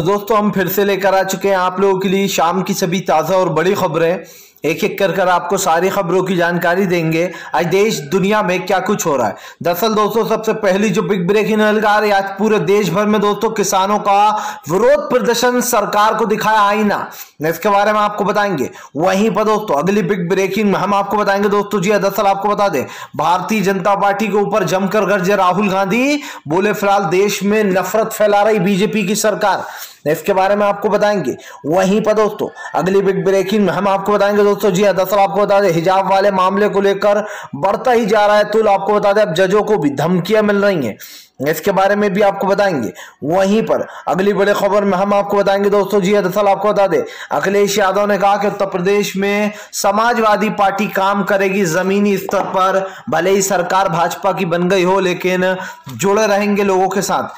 दोस्तों हम फिर से लेकर आ चुके हैं आप लोगों के लिए शाम की सभी ताज़ा और बड़ी खबरें। एक एक कर आपको सारी खबरों की जानकारी देंगे। आज देश दुनिया में क्या कुछ हो रहा है। दरअसल दोस्तों सबसे पहली जो बिग ब्रेकिंग निकल आ रही है, आज पूरे देश भर में दोस्तों किसानों का विरोध प्रदर्शन, सरकार को दिखाया आईना, इसके बारे में आपको बताएंगे। वहीं पर दोस्तों अगली बिग ब्रेकिंग में हम आपको बताएंगे दोस्तों जी, दरअसल आपको बता दें भारतीय जनता पार्टी के ऊपर जमकर गरजे राहुल गांधी, बोले फिलहाल देश में नफरत फैला रही बीजेपी की सरकार, इसके बारे में आपको बताएंगे। वहीं पर दोस्तों अगली बिग ब्रेकिंग में हम आपको बताएंगे दोस्तों जी, दरअसल आपको बता दें हिजाब वाले मामले को लेकर बढ़ता ही जा रहा है तुल, आपको बता दें अब जजों को भी धमकियां मिल रही हैं, इसके बारे में भी आपको बताएंगे। वहीं पर अगली बड़ी खबर में हम आपको बताएंगे दोस्तों जी, दरअसल आपको बता दें अखिलेश यादव ने कहा कि उत्तर प्रदेश में समाजवादी पार्टी काम करेगी जमीनी स्तर पर, भले ही सरकार भाजपा की बन गई हो लेकिन जुड़े रहेंगे लोगों के साथ,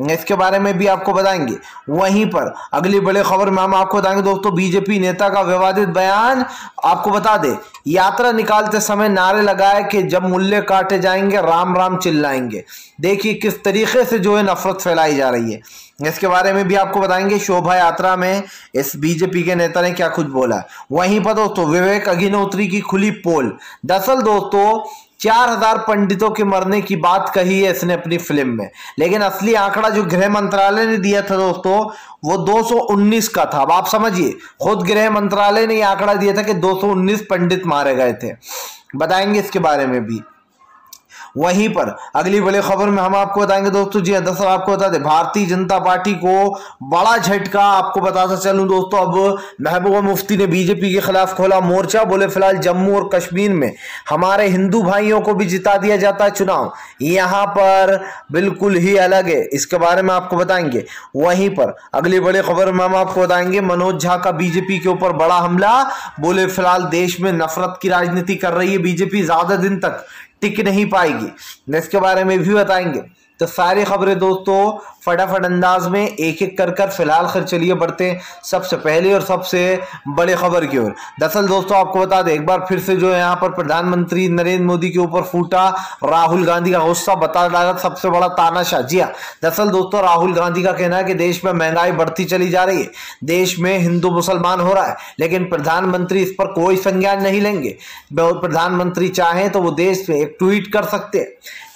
इसके बारे में भी आपको बताएंगे। वहीं पर अगली बड़ी खबर में हम आपको बताएंगे दोस्तों बीजेपी नेता का विवादित बयान, आपको बता दे यात्रा निकालते समय नारे लगाए कि जब मूल्य काटे जाएंगे राम राम चिल्लाएंगे। देखिए किस तरीके से जो है नफरत फैलाई जा रही है, इसके बारे में भी आपको बताएंगे। शोभा यात्रा में इस बीजेपी के नेता ने क्या कुछ बोला। वहीं पर दोस्तों विवेक अग्निहोत्री की खुली पोल, दरअसल दोस्तों 4000 पंडितों के मरने की बात कही है इसने अपनी फिल्म में, लेकिन असली आंकड़ा जो गृह मंत्रालय ने दिया था दोस्तों वो 219 का था। अब आप समझिए खुद गृह मंत्रालय ने यह आंकड़ा दिया था कि 219 पंडित मारे गए थे, बताएंगे इसके बारे में भी। वहीं पर अगली बड़ी खबर में हम आपको बताएंगे दोस्तों जी, दरअसल आपको बता दें भारतीय जनता पार्टी को बड़ा झटका, आपको बताता चलूं दोस्तों अब महबूबा मुफ्ती ने बीजेपी के खिलाफ खोला मोर्चा, बोले फिलहाल जम्मू और कश्मीर में हमारे हिंदू भाइयों को भी जिता दिया जाता है चुनाव, यहां पर बिल्कुल ही अलग है, इसके बारे में आपको बताएंगे। वहीं पर अगली बड़ी खबर में हम आपको बताएंगे मनोज झा का बीजेपी के ऊपर बड़ा हमला, बोले फिलहाल देश में नफरत की राजनीति कर रही है बीजेपी, ज्यादा दिन तक टिक नहीं पाएगी, इसके बारे में भी बताएंगे। तो सारी खबरें दोस्तों फटाफट अंदाज में एक एक कर फिलहाल खैर चलिए बढ़ते हैं सबसे पहले और सबसे बड़े खबर की ओर। दरअसल दोस्तों आपको बता दें एक बार फिर से जो है यहाँ पर प्रधानमंत्री नरेंद्र मोदी के ऊपर फूटा राहुल गांधी का गुस्सा, बता डाला सबसे बड़ा तानाशाह। जी हाँ, दरअसल दोस्तों राहुल गांधी का कहना है कि देश में महंगाई बढ़ती चली जा रही है, देश में हिंदू मुसलमान हो रहा है, लेकिन प्रधानमंत्री इस पर कोई संज्ञान नहीं लेंगे। प्रधानमंत्री चाहें तो वो देश में एक ट्वीट कर सकते हैं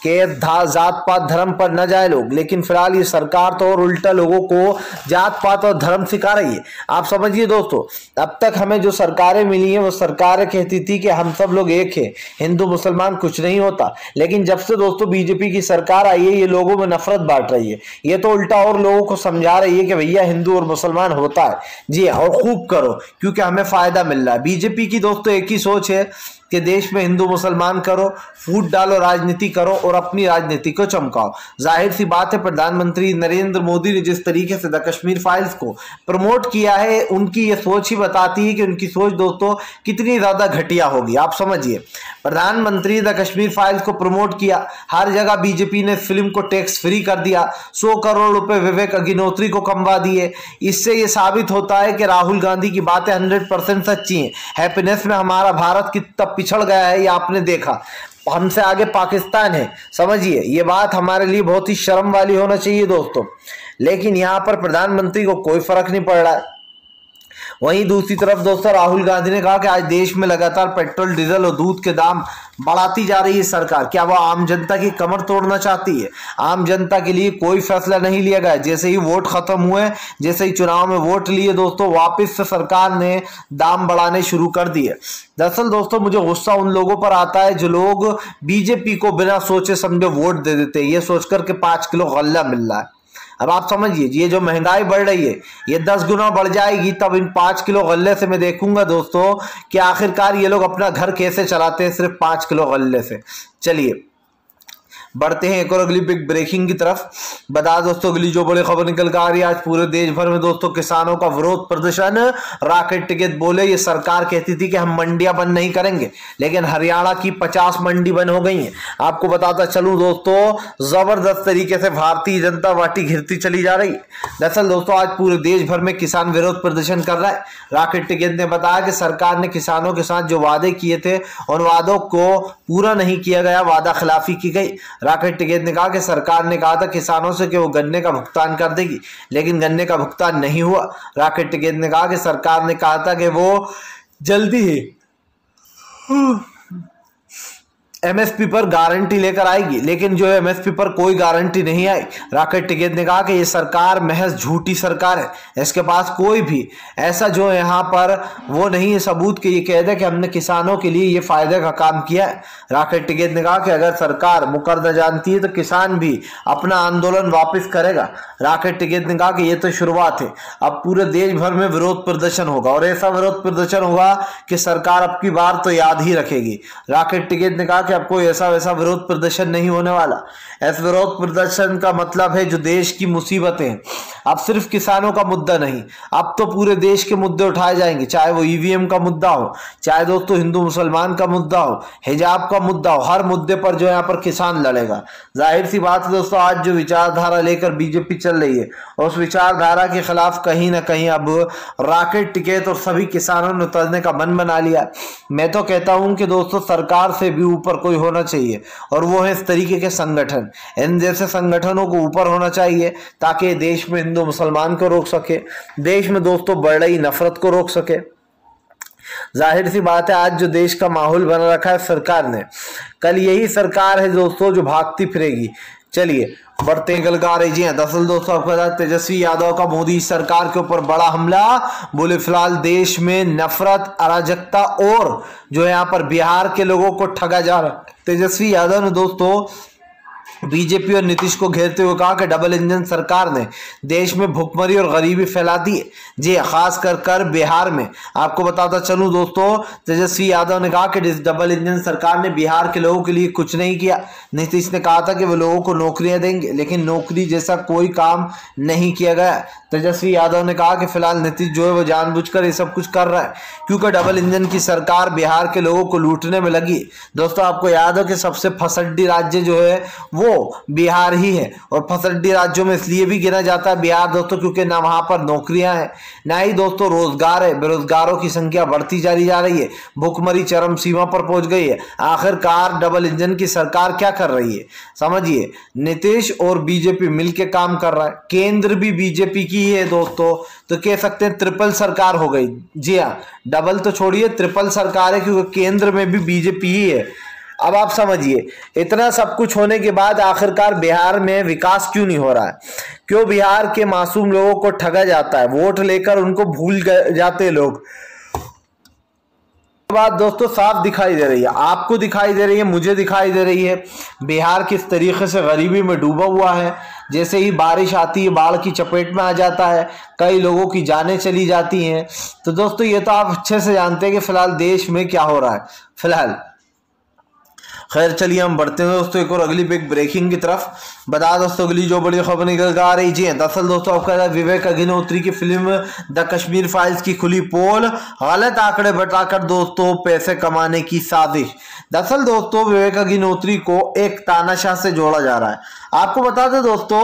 कि जात पात धर्म पर न जाए लोग, लेकिन फिलहाल ये सरकार तो और उल्टा लोगों को जात पात और धर्म सिखा रही है। आप समझिए दोस्तों अब तक हमें जो सरकारें मिली हैं वो सरकारें कहती थी कि हम सब लोग एक हैं, हिंदू मुसलमान कुछ नहीं होता, लेकिन जब से दोस्तों बीजेपी की सरकार आई है ये लोगों में नफरत बांट रही है, ये तो उल्टा और लोगों को समझा रही है कि भैया हिंदू और मुसलमान होता है जी और खूब करो क्योंकि हमें फायदा मिल रहा है। बीजेपी की दोस्तों एक ही सोच है कि देश में हिंदू मुसलमान करो, फूट डालो, राजनीति करो और अपनी राजनीति को चमकाओ। जाहिर सी बात है प्रधानमंत्री नरेंद्र मोदी ने जिस तरीके से द कश्मीर फाइल्स को प्रमोट किया है उनकी ये सोच ही बताती है कि उनकी सोच दोस्तों कितनी ज्यादा घटिया होगी। आप समझिए प्रधानमंत्री द कश्मीर फाइल्स को प्रमोट किया, हर जगह बीजेपी ने फिल्म को टैक्स फ्री कर दिया, 100 करोड़ रुपए विवेक अग्निहोत्री को कमवा दिए। इससे ये साबित होता है कि राहुल गांधी की बातें 100% सच्ची हैं। हैप्पीनेस में हमारा भारत कितना पिछड़ गया है ये आपने देखा, हमसे आगे पाकिस्तान है। समझिए ये बात हमारे लिए बहुत ही शर्म वाली होना चाहिए दोस्तों, लेकिन यहां पर प्रधानमंत्री को कोई फर्क नहीं पड़ रहा है। वहीं दूसरी तरफ दोस्तों राहुल गांधी ने कहा कि आज देश में लगातार पेट्रोल डीजल और दूध के दाम बढ़ाती जा रही है सरकार, क्या वो आम जनता की कमर तोड़ना चाहती है? आम जनता के लिए कोई फैसला नहीं लिया गया, जैसे ही वोट खत्म हुए, जैसे ही चुनाव में वोट लिए दोस्तों वापस से सरकार ने दाम बढ़ाने शुरू कर दिए। दरअसल दोस्तों मुझे गुस्सा उन लोगों पर आता है जो लोग बीजेपी को बिना सोचे समझे वोट दे देते हैं, ये सोचकर के 5 किलो गल्ला मिल रहा है। अब आप समझिए ये जो महंगाई बढ़ रही है ये 10 गुना बढ़ जाएगी, तब इन 5 किलो गल्ले से मैं देखूंगा दोस्तों कि आखिरकार ये लोग अपना घर कैसे चलाते हैं सिर्फ 5 किलो गल्ले से। चलिए बढ़ते हैं एक और अगली बिग ब्रेकिंग की तरफ। बता दोस्तों अगली जो बड़ी खबर निकल कर आ रही है, आज पूरे देश भर में दोस्तों किसानों का विरोध प्रदर्शन, राकेट टिकट बोले ये सरकार कहती थी कि हम मंडियां बंद नहीं करेंगे, लेकिन हरियाणा की 50 मंडी बंद हो गई हैं। आपको बताता चलूं दोस्तों जबरदस्त तरीके से भारतीय जनता पार्टी घिरती चली जा रही है। दरअसल दोस्तों आज पूरे देश भर में किसान विरोध प्रदर्शन कर रहा है। राकेट टिकट ने बताया कि सरकार ने किसानों के साथ जो वादे किए थे उन वादों को पूरा नहीं किया गया, वादा खिलाफी की गई। राकेश टिकैत ने कहा कि सरकार ने कहा था किसानों से कि वो गन्ने का भुगतान कर देगी, लेकिन गन्ने का भुगतान नहीं हुआ। राकेश टिकैत ने कहा कि सरकार ने कहा था कि वो जल्दी ही एमएसपी पर गारंटी लेकर आएगी, लेकिन जो है एमएसपी पर कोई गारंटी नहीं आई। राकेश टिकैत ने कहा कि ये सरकार महज झूठी सरकार है, इसके पास कोई भी ऐसा जो है यहाँ पर वो नहीं है सबूत कि ये कह दे कि हमने किसानों के लिए ये फायदे का काम किया है। राकेश टिकैत ने कहा कि अगर सरकार मुकर न जानती है तो किसान भी अपना आंदोलन वापस करेगा। राकेश टिकैत ने कहा कि ये तो शुरुआत है, अब पूरे देश भर में विरोध प्रदर्शन होगा और ऐसा विरोध प्रदर्शन होगा कि सरकार अब की बार तो याद ही रखेगी। राकेश टिकैत ने कहा कि अब कोई ऐसा वैसा विरोध प्रदर्शन नहीं होने वाला। इस विरोध प्रदर्शन का मतलब है जो देश की मुसीबतें, अब सिर्फ किसानों का मुद्दा नहीं, अब तो पूरे देश के मुद्दे उठाए जाएंगे, चाहे वो ईवीएम का मुद्दा हो, चाहे दोस्तों हिंदू मुसलमान का मुद्दा हो, हिजाब का मुद्दा हो, हर मुद्दे पर जो यहाँ पर किसान लड़ेगा। जाहिर सी बात है दोस्तों, आज जो विचारधारा लेकर बीजेपी चल रही है उस विचारधारा के खिलाफ कहीं ना कहीं अब राकेश टिकैत और सभी किसानों ने उतरने का मन बना लिया। मैं तो कहता हूं कि दोस्तों सरकार से भी ऊपर कोई होना चाहिए और वो है इस तरीके के संगठन। इन जैसे संगठनों को ऊपर होना चाहिए ताकि देश में हिंदू मुसलमान को रोक सके, देश में दोस्तों बढ़ रही नफरत को रोक सके। जाहिर सी बात है आज जो देश का माहौल बना रखा है सरकार ने, कल यही सरकार है दोस्तों जो भागती फिरेगी। चलिए बढ़ते गलगारे जी हैं। दरअसल दोस्तों आपको बता तेजस्वी यादव का मोदी सरकार के ऊपर बड़ा हमला, बोले फिलहाल देश में नफरत, अराजकता और जो है यहाँ पर बिहार के लोगों को ठगा जा रहा है। तेजस्वी यादव ने दोस्तों बीजेपी और नीतीश को घेरते हुए कहा कि डबल इंजन सरकार ने देश में भुखमरी और गरीबी फैला दी है। जी खास कर बिहार में आपको बताता चलूं दोस्तों, तेजस्वी यादव ने कहा कि डबल इंजन सरकार ने बिहार के लोगों के लिए कुछ नहीं किया। नीतीश ने कहा था कि वो लोगों को नौकरियां देंगे, लेकिन नौकरी जैसा कोई काम नहीं किया गया। तेजस्वी यादव ने कहा कि फिलहाल नीतीश जो है वो जानबूझकर ये सब कुछ कर रहा है क्योंकि डबल इंजन की सरकार बिहार के लोगों को लूटने में लगी। दोस्तों आपको याद हो कि सबसे फसड्डी राज्य जो है वो बिहार ही है और फसड्डी राज्यों में इसलिए भी गिना जाता है बिहार दोस्तों क्योंकि ना वहां पर नौकरियां हैं, ना ही दोस्तों रोजगार है। बेरोजगारों की संख्या बढ़ती जा रही है, भुखमरी चरम सीमा पर पहुंच गई है। आखिरकार डबल इंजन की सरकार क्या कर रही है समझिए, नीतीश और बीजेपी मिलकर काम कर रहा है, केंद्र भी बीजेपी की है दोस्तों, तो कह सकते हैं ट्रिपल सरकार हो गई। जी हाँ, डबल तो छोड़िए ट्रिपल सरकार है क्योंकि केंद्र में भी बीजेपी ही है। अब आप समझिए इतना सब कुछ होने के बाद आखिरकार बिहार में विकास क्यों नहीं हो रहा है, क्यों बिहार के मासूम लोगों को ठगा जाता है, वोट लेकर उनको भूल जाते लोग। बात दोस्तों साफ दिखाई दे रही है, आपको दिखाई दे रही है, मुझे दिखाई दे रही है बिहार किस तरीके से गरीबी में डूबा हुआ है। जैसे ही बारिश आती है बाढ़ की चपेट में आ जाता है, कई लोगों की जानें चली जाती हैं। तो दोस्तों ये तो आप अच्छे से जानते हैं कि फिलहाल देश में क्या हो रहा है फिलहाल। खैर चलिए हम बढ़ते हैं दोस्तों एक और अगली बिग ब्रेकिंग की तरफ। बता दोस्तों अगली जो बड़ी खबर निकल आ रही जी है, दरअसल दोस्तों आपका विवेक अग्निहोत्री की फिल्म द कश्मीर फाइल्स की खुली पोल, गलत आंकड़े बताकर दोस्तों पैसे कमाने की साजिश। दरअसल दोस्तों विवेक अग्निहोत्री को एक तानाशाह से जोड़ा जा रहा है। आपको बता दें दोस्तों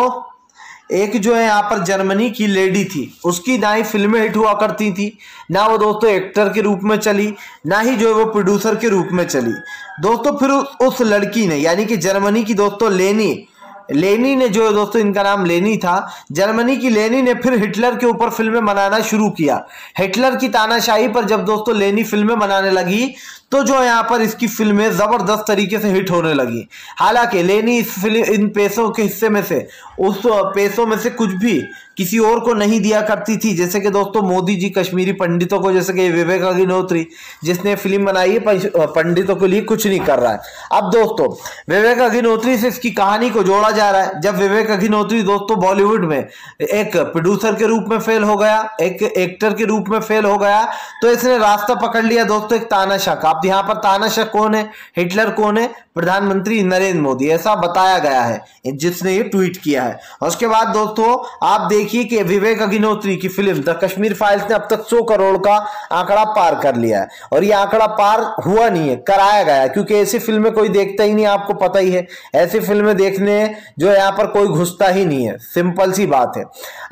एक जो है यहाँ पर जर्मनी की लेडी थी, उसकी ना ही फिल्में हिट हुआ करती थी, ना वो दोस्तों एक्टर के रूप में चली, ना ही जो है वो प्रोड्यूसर के रूप में चली दोस्तों। फिर उस लड़की ने यानी कि जर्मनी की दोस्तों लेनी ने जो है दोस्तों इनका नाम लेनी था, जर्मनी की लेनी ने फिर हिटलर के ऊपर फिल्में बनाना शुरू किया। हिटलर की तानाशाही पर जब दोस्तों लेनी फिल्में बनाने लगी तो जो यहाँ पर इसकी फिल्में जबरदस्त तरीके से हिट होने लगी। हालांकि लेनी इन पैसों के हिस्से में से उस पैसों में से कुछ भी किसी और को नहीं दिया करती थी, जैसे कि दोस्तों मोदी जी कश्मीरी पंडितों को, जैसे कि विवेक अग्निहोत्री जिसने फिल्म बनाई है पंडितों के लिए कुछ नहीं कर रहा है। अब दोस्तों विवेक अग्निहोत्री से इसकी कहानी को जोड़ा जा रहा है। जब विवेक अग्निहोत्री दोस्तों बॉलीवुड में एक प्रोड्यूसर के रूप में फेल हो गया, एक एक्टर के रूप में फेल हो गया, तो इसने रास्ता पकड़ लिया दोस्तों एक तानाशाह का। अब यहाँ पर तानाशाह कौन है, हिटलर कौन है, प्रधानमंत्री नरेंद्र मोदी, ऐसा बताया गया है जिसने ये ट्वीट किया है। और उसके बाद दोस्तों आप देखिए कि विवेक अग्निहोत्री की फिल्म द कश्मीर फाइल्स ने अब तक 100 करोड़ का आंकड़ा पार कर लिया है। और ये आंकड़ा पार हुआ नहीं है, कराया गया है, क्योंकि ऐसी फिल्में कोई देखता ही नहीं, आपको पता ही है ऐसी फिल्में देखने जो यहाँ पर कोई घुसता ही नहीं है, सिंपल सी बात है।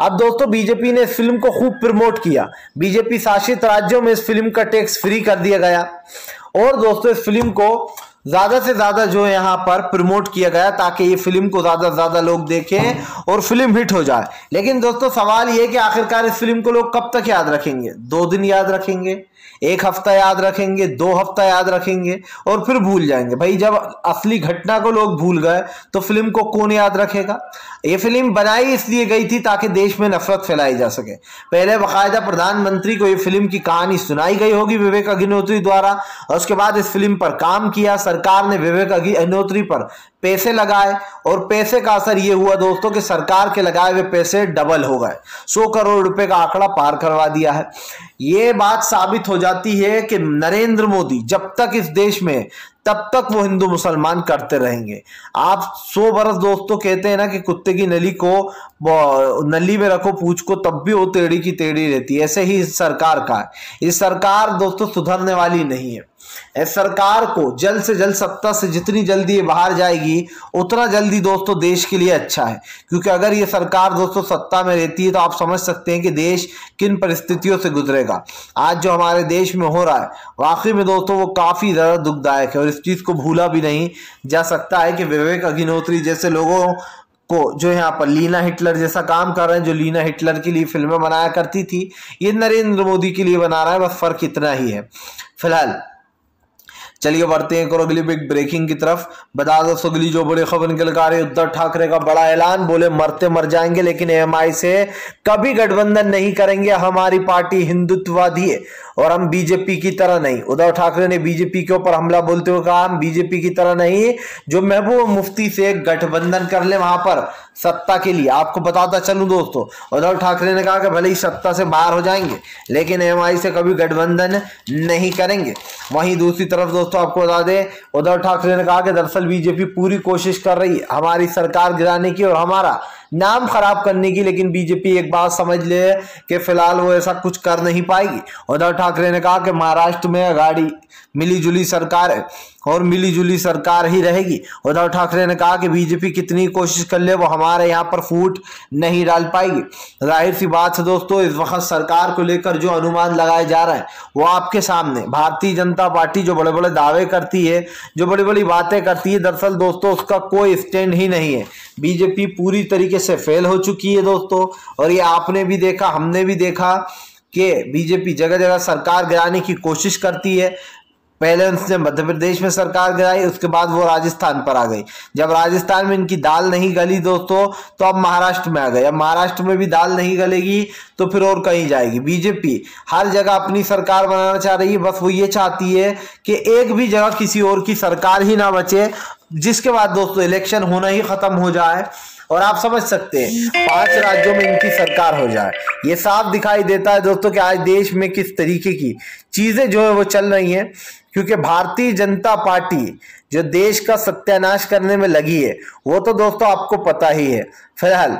अब दोस्तों बीजेपी ने इस फिल्म को खूब प्रमोट किया, बीजेपी शासित राज्यों में इस फिल्म का टैक्स फ्री कर दिया गया और दोस्तों इस फिल्म को ज्यादा से ज्यादा जो है यहाँ पर प्रमोट किया गया ताकि ये फिल्म को ज्यादा से ज्यादा लोग देखें और फिल्म हिट हो जाए। लेकिन दोस्तों सवाल ये कि आखिरकार इस फिल्म को लोग कब तक याद रखेंगे? 2 दिन याद रखेंगे, 1 हफ्ता याद रखेंगे, 2 हफ्ता याद रखेंगे और फिर भूल जाएंगे। भाई जब असली घटना को लोग भूल गए तो फिल्म को कौन याद रखेगा? ये फिल्म बनाई इसलिए गई थी ताकि देश में नफरत फैलाई जा सके। पहले बाकायदा प्रधानमंत्री को ये फिल्म की कहानी सुनाई गई होगी विवेक अग्निहोत्री द्वारा, और उसके बाद इस फिल्म पर काम किया। सरकार ने विवेक अग्निहोत्री पर पैसे लगाए और पैसे का असर ये हुआ दोस्तों कि सरकार के लगाए हुए पैसे डबल हो गए, 100 करोड़ रुपए का आंकड़ा पार करवा दिया है। ये बात साबित हो जाती है कि नरेंद्र मोदी जब तक इस देश में तब तक वो हिंदू मुसलमान करते रहेंगे। आप 100 बरस दोस्तों कहते हैं ना कि कुत्ते की नली को नली में रखो पूंछ को तब भी वो टेढ़ी की टेढ़ी रहती है, ऐसे ही इस सरकार का है। इस सरकार दोस्तों सुधरने वाली नहीं है। इस सरकार को जल्द से जल्द सत्ता से जितनी जल्दी ये बाहर जाएगी उतना जल्दी दोस्तों देश के लिए अच्छा है, क्योंकि अगर ये सरकार दोस्तों सत्ता में रहती है तो आप समझ सकते हैं कि देश किन परिस्थितियों से गुजरेगा। आज जो हमारे देश में हो रहा है वाकई में दोस्तों वो काफी ज्यादा दुखदायक है और इस चीज को भूला भी नहीं जा सकता है कि विवेक अग्निहोत्री जैसे लोगों को जो यहाँ पर लीना हिटलर जैसा काम कर रहे हैं, जो लीना हिटलर के लिए फिल्में बनाया करती थी, ये नरेंद्र मोदी के लिए बना रहा है। बस फर्क इतना ही है। फिलहाल चलिए बढ़ते हैं अगली बिग ब्रेकिंग की तरफ। बता दो अगली जो बड़ी खबर निकल कर आ रही है, उद्धव ठाकरे का बड़ा ऐलान, बोले मरते मर जाएंगे लेकिन एएमआई से कभी गठबंधन नहीं करेंगे, हमारी पार्टी हिंदुत्ववादी है और हम बीजेपी की तरह नहीं। उद्धव ठाकरे ने बीजेपी के ऊपर हमला बोलते हुए कहा हम बीजेपी की तरह नहीं, जो महबूब मुफ्ती से गठबंधन कर ले वहां पर सत्ता के लिए। आपको बताता चलूं दोस्तों, उद्धव ठाकरे ने कहा कि भले ही सत्ता से बाहर हो जाएंगे लेकिन एएमआई से कभी गठबंधन नहीं करेंगे। वहीं दूसरी तरफ दोस्तों आपको बता दें, उद्धव ठाकरे ने कहा कि दरअसल बीजेपी पूरी कोशिश कर रही है हमारी सरकार गिराने की और हमारा नाम खराब करने की, लेकिन बीजेपी एक बात समझ ले कि फिलहाल वो ऐसा कुछ कर नहीं पाएगी। उद्धव ठाकरे ने कहा कि महाराष्ट्र में अगाड़ी मिलीजुली सरकार है और मिलीजुली सरकार ही रहेगी। उद्धव ठाकरे ने कहा कि बीजेपी कितनी कोशिश कर ले वो हमारे यहाँ पर फूट नहीं डाल पाएगी। जाहिर सी बात है दोस्तों, इस वक्त सरकार को लेकर जो अनुमान लगाए जा रहे हैं वो आपके सामने। भारतीय जनता पार्टी जो बड़े बड़े दावे करती है, जो बड़ी बड़ी बातें करती है, दरअसल दोस्तों उसका कोई स्टैंड ही नहीं है। बीजेपी पूरी तरीके से फेल हो चुकी है दोस्तों, और ये आपने भी देखा, हमने भी देखा कि बीजेपी जगह जगह सरकार गिराने की कोशिश करती है। पहले उसने मध्य प्रदेश में सरकार गिराई, उसके बाद वो राजस्थान पर आ गई। जब राजस्थान में इनकी दाल नहीं गली दोस्तों तो अब महाराष्ट्र में आ गई। अब महाराष्ट्र में भी दाल नहीं गलेगी तो फिर और कहीं जाएगी। बीजेपी हर जगह अपनी सरकार बनाना चाह रही है, बस वो ये चाहती है कि एक भी जगह किसी और की सरकार ही ना बचे, जिसके बाद दोस्तों इलेक्शन होना ही खत्म हो जाए और आप समझ सकते हैं 5 राज्यों में इनकी सरकार हो जाए। ये साफ दिखाई देता है दोस्तों कि आज देश में किस तरीके की चीजें जो है वो चल रही हैं, क्योंकि भारतीय जनता पार्टी जो देश का सत्यानाश करने में लगी है वो तो दोस्तों आपको पता ही है। फिलहाल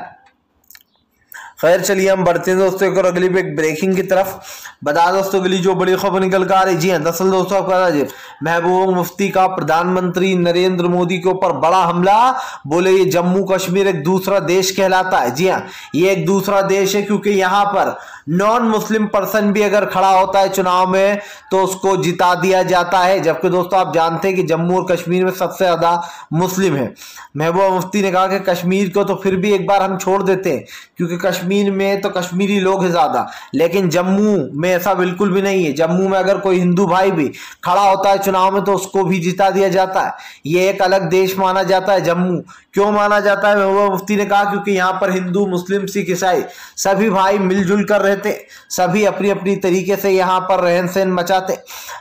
खैर चलिए हम बढ़ते हैं दोस्तों एक और अगली एक ब्रेकिंग की तरफ। बता दोस्तों अगली जो बड़ी खबर निकल कर आ रही, जी हाँ दरअसल दोस्तों आपको बता दीजिए, महबूब मुफ्ती का प्रधानमंत्री नरेंद्र मोदी के ऊपर बड़ा हमला। बोले ये जम्मू कश्मीर एक दूसरा देश कहलाता है। जी हाँ, ये एक दूसरा देश है क्योंकि यहाँ पर नॉन मुस्लिम पर्सन भी अगर खड़ा होता है चुनाव में तो उसको जिता दिया जाता है, जबकि दोस्तों आप जानते हैं कि जम्मू और कश्मीर में सबसे ज्यादा मुस्लिम है। महबूबा मुफ्ती ने कहा कि कश्मीर को तो फिर भी एक बार हम छोड़ देते हैं क्योंकि कश्मीर में तो कश्मीरी लोग हैं ज्यादा, लेकिन जम्मू में ऐसा बिल्कुल भी नहीं है। जम्मू में अगर कोई हिंदू भाई भी खड़ा होता है चुनाव में तो उसको भी जिता दिया जाता है। ये एक अलग देश माना जाता है जम्मू। क्यों माना जाता है? महबूबा मुफ्ती ने कहा क्योंकि यहाँ पर हिंदू मुस्लिम सिख ईसाई सभी भाई मिलजुल कर रहते, सभी अपनी अपनी तरीके से यहाँ पर रहन सहन मचाते।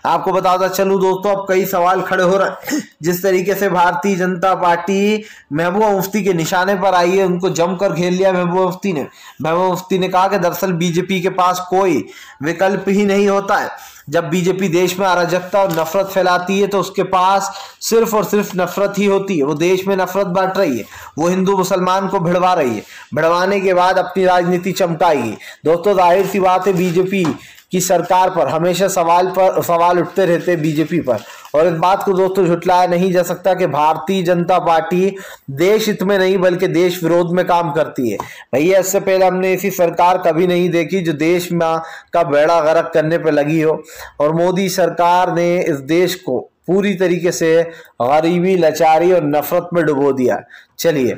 आपको बताता चलूं दोस्तों, अब कई सवाल खड़े हो रहे हैं। जिस तरीके से भारतीय जनता पार्टी महबूबा मुफ्ती के निशाने पर आई है, उनको जमकर घेर लिया महबूबा मुफ्ती ने। महबूबा मुफ्ती ने कहा कि दरअसल बीजेपी के पास कोई विकल्प ही नहीं होता है। जब बीजेपी देश में अराजकता और नफरत फैलाती है तो उसके पास सिर्फ और सिर्फ नफरत ही होती है। वो देश में नफरत बांट रही है, वो हिंदू मुसलमान को भिड़वा रही है, भिड़वाने के बाद अपनी राजनीति चमकाएगी। दोस्तों जाहिर सी बात है बीजेपी की सरकार पर हमेशा सवाल उठते रहते हैं बीजेपी पर, और इस बात को दोस्तों झुटलाया नहीं जा सकता कि भारतीय जनता पार्टी देश हित में नहीं बल्कि देश विरोध में काम करती है। भैया इससे पहले हमने ऐसी सरकार कभी नहीं देखी जो देश में का बेड़ा गर्क करने पर लगी हो, और मोदी सरकार ने इस देश को पूरी तरीके से गरीबी, लाचारी और नफरत में डुबो दिया। चलिए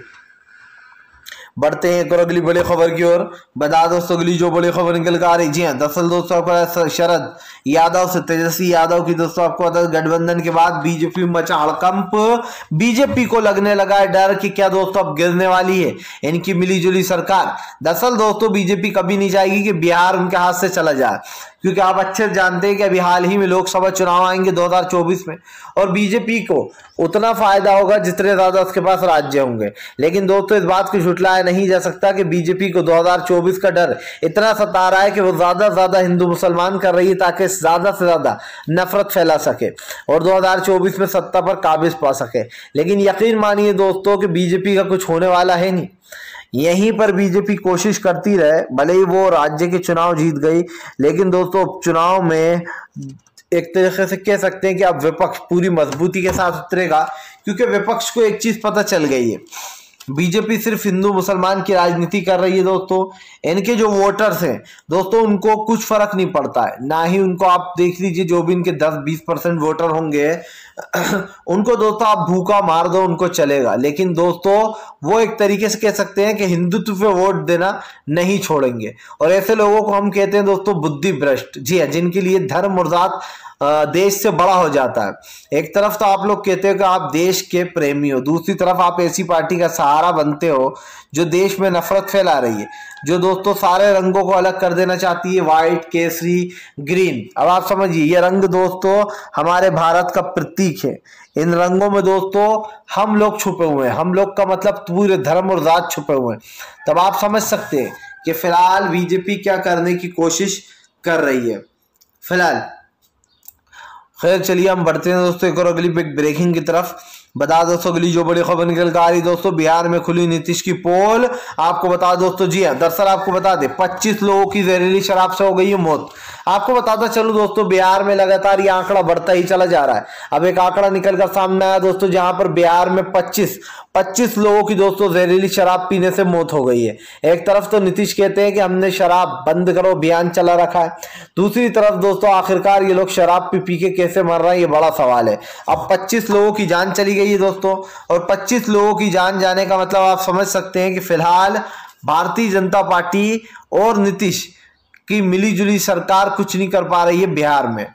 बढ़ते हैं एक और अगली बड़ी खबर की ओर। बता दोस्तों अगली जो बड़ी खबर निकल कर आ रही, जी हाँ, दरअसल दोस्तों आपको शरद यादव से तेजस्वी यादव की दोस्तों आपको बता गठबंधन के बाद बीजेपी में मचा हड़कंप। बीजेपी को लगने लगा है डर कि क्या दोस्तों अब गिरने वाली है इनकी मिलीजुली सरकार। दरअसल दोस्तों बीजेपी कभी नहीं चाहेगी कि बिहार उनके हाथ से चला जाए, क्योंकि आप अच्छे से जानते हैं कि अभी हाल ही में लोकसभा चुनाव आएंगे 2024 में, और बीजेपी को उतना फायदा होगा जितने ज्यादा उसके पास राज्य होंगे। लेकिन दोस्तों इस बात को झुटलाया नहीं जा सकता कि बीजेपी को 2024 का डर इतना सता रहा है कि वो ज्यादा से ज्यादा हिंदू मुसलमान कर रही है ताकि ज्यादा से ज्यादा नफरत फैला सके और 2024 में सत्ता पर काबिज पा सके। लेकिन यकीन मानिए दोस्तों कि बीजेपी का कुछ होने वाला है नहीं। यहीं पर बीजेपी कोशिश करती रहे, भले ही वो राज्य के चुनाव जीत गई, लेकिन दोस्तों चुनाव में एक तरीके से कह सकते हैं कि अब विपक्ष पूरी मजबूती के साथ उतरेगा, क्योंकि विपक्ष को एक चीज पता चल गई है, बीजेपी सिर्फ हिंदू मुसलमान की राजनीति कर रही है दोस्तों। इनके जो वोटर्स हैं दोस्तों उनको कुछ फर्क नहीं पड़ता है, ना ही उनको आप देख लीजिए जो भी इनके 10-20% वोटर होंगे उनको दोस्तों आप भूखा मार दो उनको चलेगा। लेकिन दोस्तों वो एक तरीके से कह सकते हैं कि हिंदुत्व पे वोट देना नहीं छोड़ेंगे, और ऐसे लोगों को हम कहते हैं दोस्तों बुद्धि भ्रष्ट। जी हाँ, जिनके लिए धर्म और जात देश से बड़ा हो जाता है। एक तरफ तो आप लोग कहते हो कि आप देश के प्रेमी हो, दूसरी तरफ आप ऐसी पार्टी का सहारा बनते हो जो देश में नफरत फैला रही है, जो दोस्तों सारे रंगों को अलग कर देना चाहती है, व्हाइट, केसरी, ग्रीन। अब आप समझिए ये रंग दोस्तों हमारे भारत का प्रतीक है। इन रंगों में दोस्तों हम लोग छुपे हुए हैं, हम लोग का मतलब पूरे धर्म और जात छुपे हुए हैं। तब आप समझ सकते हैं कि फिलहाल बीजेपी क्या करने की कोशिश कर रही है। फिलहाल खैर चलिए हम बढ़ते हैं दोस्तों एक और अगली ब्रेकिंग की तरफ। बता दोस्तों अगली जो बड़ी खबर निकल कर आ रही दोस्तों, बिहार में खुली नीतीश की पोल। आपको बता दोस्तों, जी हाँ, दरअसल आपको बता दे 25 लोगों की जहरीली शराब से हो गई है मौत। आपको बताता चलूं दोस्तों बिहार में लगातार ये आंकड़ा बढ़ता ही चला जा रहा है। अब एक आंकड़ा निकल कर सामने आया दोस्तों, जहां पर बिहार में 25 लोगों की दोस्तों जहरीली शराब पीने से मौत हो गई है। एक तरफ तो नीतीश कहते हैं कि हमने शराब बंद करो अभियान चला रखा है, दूसरी तरफ दोस्तों आखिरकार ये लोग शराब पी के कैसे मर रहे हैं ये बड़ा सवाल है। अब 25 लोगों की जान चली गई है दोस्तों, और 25 लोगों की जान जाने का मतलब आप समझ सकते हैं कि फिलहाल भारतीय जनता पार्टी और नीतीश की मिलीजुली सरकार कुछ नहीं कर पा रही है बिहार में।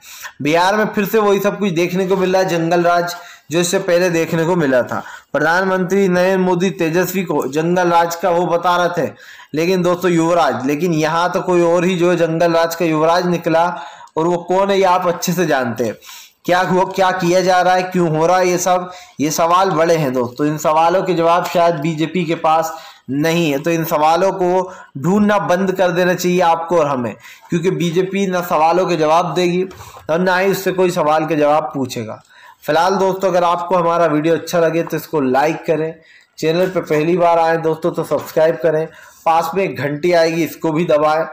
बिहार में फिर से वही सब कुछ देखने को मिल रहा है, जंगल राज जो इससे पहले देखने को मिला था। प्रधानमंत्री नरेंद्र मोदी तेजस्वी को जंगल राज का वो बता रहे थे, लेकिन दोस्तों युवराज, लेकिन यहाँ तो कोई और ही जो है जंगल राज का युवराज निकला, और वो कौन है ये आप अच्छे से जानते हैं। क्या हुआ, क्या किया जा रहा है, क्यों हो रहा है, ये सवाल बड़े हैं दोस्तों। इन सवालों के जवाब शायद बीजेपी के पास नहीं है, तो इन सवालों को ढूंढना बंद कर देना चाहिए आपको और हमें, क्योंकि बीजेपी ना सवालों के जवाब देगी और ना ही उससे कोई सवाल के जवाब पूछेगा। फिलहाल दोस्तों अगर आपको हमारा वीडियो अच्छा लगे तो इसको लाइक करें, चैनल पे पहली बार आए दोस्तों तो सब्सक्राइब करें, पास में एक घंटी आएगी इसको भी दबाएं,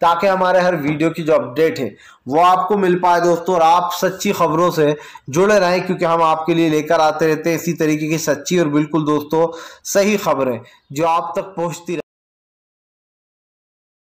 ताकि हमारे हर वीडियो की जो अपडेट है वो आपको मिल पाए दोस्तों, और आप सच्ची खबरों से जुड़े रहें, क्योंकि हम आपके लिए लेकर आते रहते हैं इसी तरीके की सच्ची और बिल्कुल दोस्तों सही खबरें जो आप तक पहुंचती